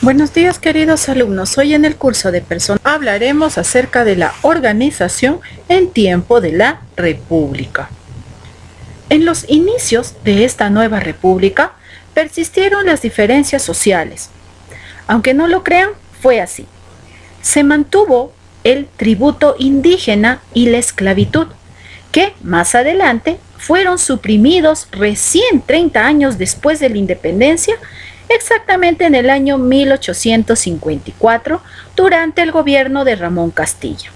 Buenos días, queridos alumnos. Hoy en el curso de personal hablaremos acerca de la organización en tiempo de la República. En los inicios de esta nueva República persistieron las diferencias sociales. Aunque no lo crean, fue así. Se mantuvo el tributo indígena y la esclavitud, que más adelante fueron suprimidos recién 30 años después de la independencia, exactamente en el año 1854, durante el gobierno de Ramón Castilla.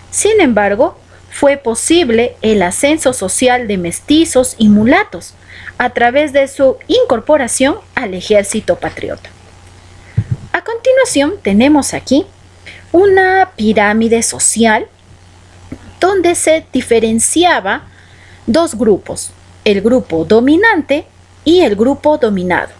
Sin embargo, fue posible el ascenso social de mestizos y mulatos a través de su incorporación al ejército patriota. A continuación, tenemos aquí una pirámide social donde se diferenciaba dos grupos, el grupo dominante y el grupo dominado.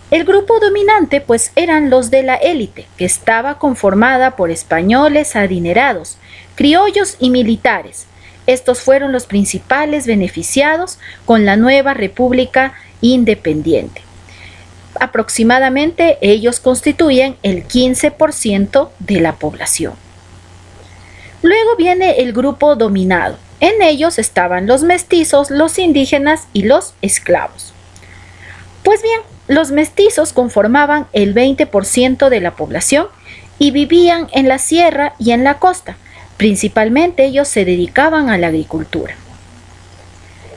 El grupo dominante pues eran los de la élite, que estaba conformada por españoles adinerados, criollos y militares. Estos fueron los principales beneficiados con la nueva república independiente. Aproximadamente ellos constituyen el 15% de la población. Luego viene el grupo dominado. En ellos estaban los mestizos, los indígenas y los esclavos. Pues bien, los mestizos conformaban el 20% de la población y vivían en la sierra y en la costa. Principalmente ellos se dedicaban a la agricultura.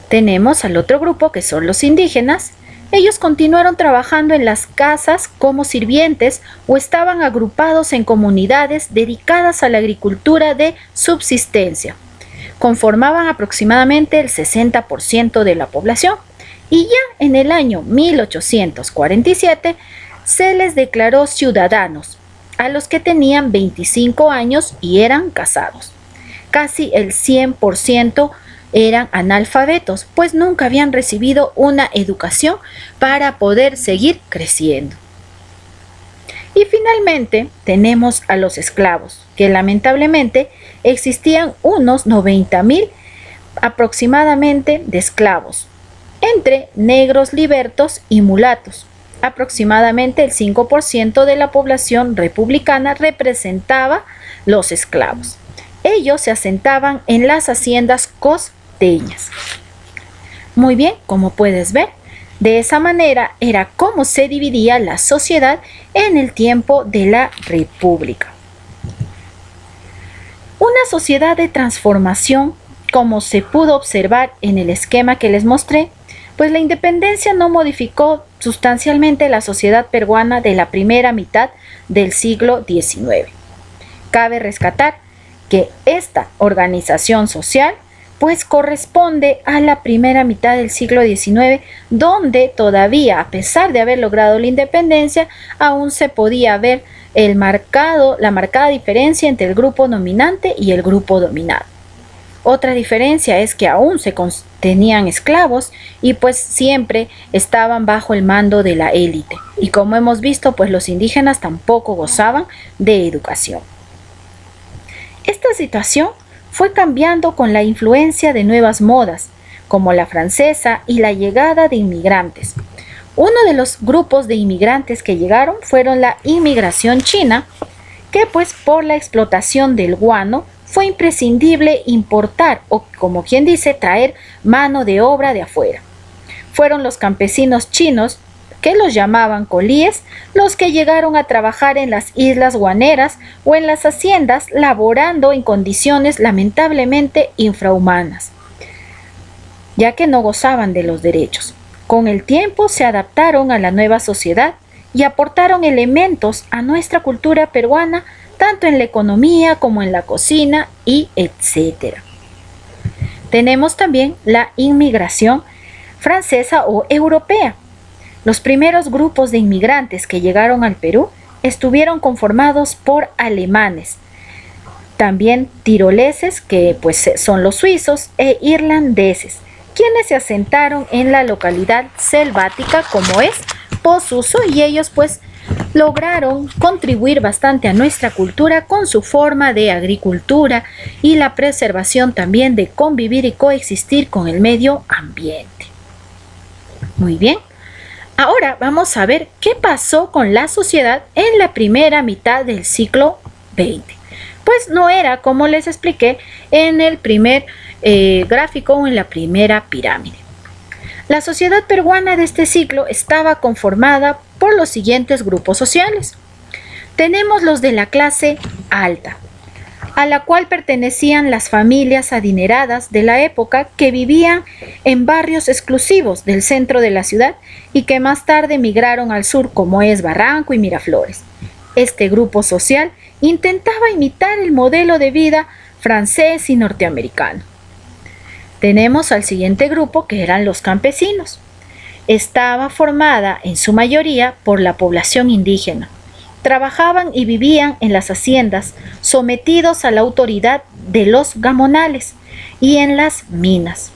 Tenemos al otro grupo que son los indígenas. Ellos continuaron trabajando en las casas como sirvientes o estaban agrupados en comunidades dedicadas a la agricultura de subsistencia. Conformaban aproximadamente el 60% de la población. Y ya en el año 1847 se les declaró ciudadanos a los que tenían 25 años y eran casados. Casi el 100% eran analfabetos, pues nunca habían recibido una educación para poder seguir creciendo. Y finalmente tenemos a los esclavos, que lamentablemente existían unos 90,000 aproximadamente de esclavos, entre negros libertos y mulatos. Aproximadamente el 5% de la población republicana representaba los esclavos. Ellos se asentaban en las haciendas costeñas. Muy bien, como puedes ver, de esa manera era como se dividía la sociedad en el tiempo de la República. Una sociedad de transformación, como se pudo observar en el esquema que les mostré, pues la independencia no modificó sustancialmente la sociedad peruana de la primera mitad del siglo XIX. Cabe rescatar que esta organización social pues corresponde a la primera mitad del siglo XIX, donde todavía, a pesar de haber logrado la independencia, aún se podía ver la marcada diferencia entre el grupo dominante y el grupo dominado. Otra diferencia es que aún se tenían esclavos y pues siempre estaban bajo el mando de la élite. Y como hemos visto, pues los indígenas tampoco gozaban de educación. Esta situación fue cambiando con la influencia de nuevas modas, como la francesa y la llegada de inmigrantes. Uno de los grupos de inmigrantes que llegaron fueron la inmigración china, que pues por la explotación del guano fue imprescindible importar o, como quien dice, traer mano de obra de afuera. Fueron los campesinos chinos, que los llamaban colíes, los que llegaron a trabajar en las islas guaneras o en las haciendas, laborando en condiciones lamentablemente infrahumanas, ya que no gozaban de los derechos. Con el tiempo se adaptaron a la nueva sociedad y aportaron elementos a nuestra cultura peruana, tanto en la economía como en la cocina y etcétera. Tenemos también la inmigración francesa o europea. Los primeros grupos de inmigrantes que llegaron al Perú estuvieron conformados por alemanes, también tiroleses, que pues son los suizos, e irlandeses, quienes se asentaron en la localidad selvática como es Posuso, y ellos pues lograron contribuir bastante a nuestra cultura con su forma de agricultura y la preservación también de convivir y coexistir con el medio ambiente. Muy bien. Ahora vamos a ver qué pasó con la sociedad en la primera mitad del siglo XX. Pues no era como les expliqué en el primer gráfico o en la primera pirámide. La sociedad peruana de este siglo estaba conformada por los siguientes grupos sociales. Tenemos los de la clase alta, a la cual pertenecían las familias adineradas de la época que vivían en barrios exclusivos del centro de la ciudad y que más tarde migraron al sur, como es Barranco y Miraflores. Este grupo social intentaba imitar el modelo de vida francés y norteamericano. Tenemos al siguiente grupo, que eran los campesinos. Estaba formada en su mayoría por la población indígena. Trabajaban y vivían en las haciendas, sometidos a la autoridad de los gamonales y en las minas.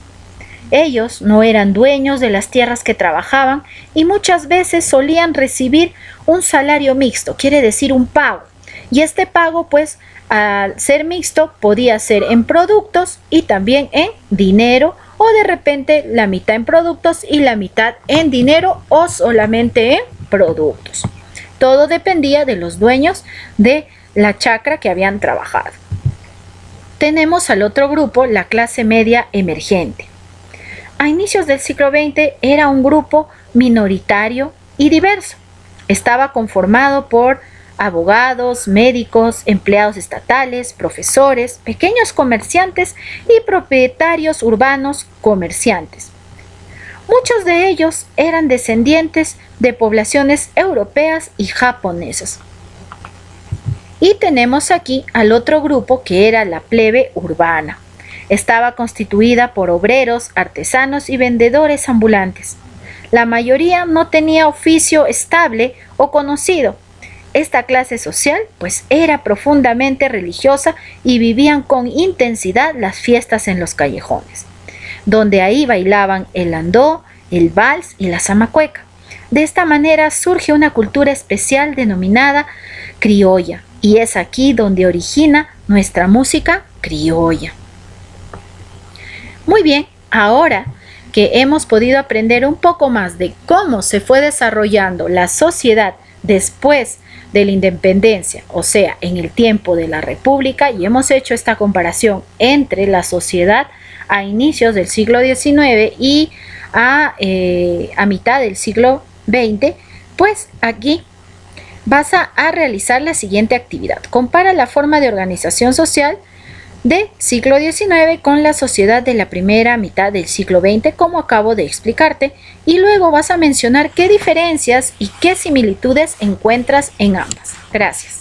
Ellos no eran dueños de las tierras que trabajaban y muchas veces solían recibir un salario mixto, quiere decir un pago. Y este pago, pues, al ser mixto, podía ser en productos y también en dinero, o de repente la mitad en productos y la mitad en dinero, o solamente en productos. Todo dependía de los dueños de la chacra que habían trabajado. Tenemos al otro grupo, la clase media emergente. A inicios del siglo XX era un grupo minoritario y diverso. Estaba conformado por abogados, médicos, empleados estatales, profesores, pequeños comerciantes y propietarios urbanos comerciantes. Muchos de ellos eran descendientes de poblaciones europeas y japonesas. Y tenemos aquí al otro grupo, que era la plebe urbana. Estaba constituida por obreros, artesanos y vendedores ambulantes. La mayoría no tenía oficio estable o conocido. Esta clase social, pues, era profundamente religiosa y vivían con intensidad las fiestas en los callejones, donde ahí bailaban el landó, el vals y la zamacueca. De esta manera surge una cultura especial denominada criolla, y es aquí donde origina nuestra música criolla. Muy bien, ahora que hemos podido aprender un poco más de cómo se fue desarrollando la sociedad después de la independencia, o sea, en el tiempo de la República, y hemos hecho esta comparación entre la sociedad a inicios del siglo XIX y a mitad del siglo XX, pues aquí vas a realizar la siguiente actividad. Compara la forma de organización social del siglo XIX con la sociedad de la primera mitad del siglo XX, como acabo de explicarte, y luego vas a mencionar qué diferencias y qué similitudes encuentras en ambas. Gracias.